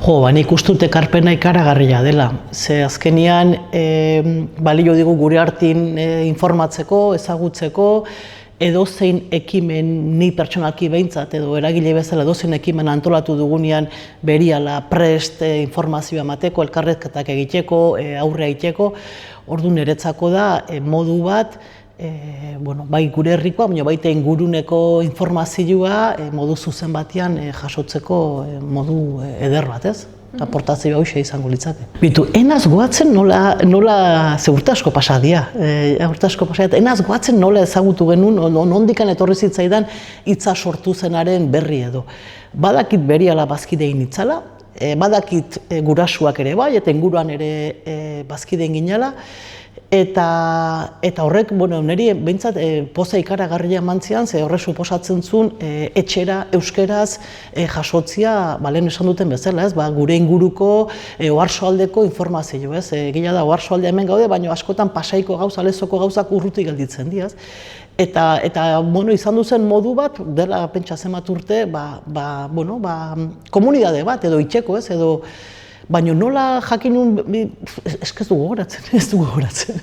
Nik uste dut ekarpena ikaragarria dela. Ze azkenian balio digu gure artin informatzeko, ezagutzeko, edozein ekimen, ni pertsonalki behintzat edo eragile bezala edozein ekimen antolatu dugunean berehala prest informazioa emateko, elkarrizketak egiteko, aurre egiteko. Orduan niretzako da modu bat, bai gure herrikoa, baina baita inguruneko informazioa modu zuzen batean jasotzeko modu eder bat, ez? Aportazioa hauxe izango litzake. Bitu, enaz goatzen nola ze urte asko pasadia, enaz goatzen nola ezagutu genuen, nondikan etorri zitzaidan hitza sortu zenaren berri edo. Badakit berehala bazkidein itzala, badakit gurasuak ere bai, eta inguruan ere bazkidein ginela, eta horrek, niri behintzat poza ikaragarria eman zian, ze horrek suposatzen zuen etxera, euskeraz jasotzia, lehen esan duten bezala, gure inguruko oarsoaldeko informazio, gila da oarsoalde hemen gaude, baina askotan pasaiko gauza, lezoko gauzak urruti gelditzen diaz. Eta izan duzen modu bat, dela pentsa zenbat urte, komunidade bat, edo itxeko, edo baina nola jakin nuen, ez dugu gogoratzen.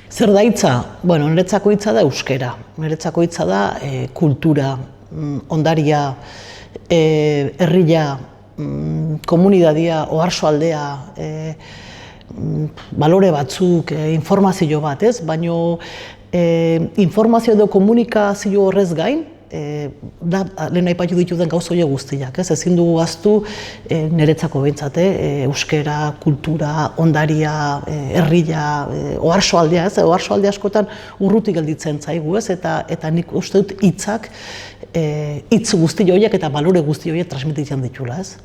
Zer da hitza? Niretzako hitza da euskera, niretzako hitza da kultura, ondaria, herria, komunidadia, oarsoaldea, balore batzuk, informazio bat, baina informazio edo komunikazio horrez gain, lehen aipatu dituden gauza horiek guztiak, ezin dugu ahaztu niretzako behintzat, euskera, kultura, ondaria, herria, oarsoaldea, oarsoalde askotan urruti gelditzen zaigu, eta nik uste dut hitz guzti horiek eta balore guzti horiek transmititzen ditula, ez?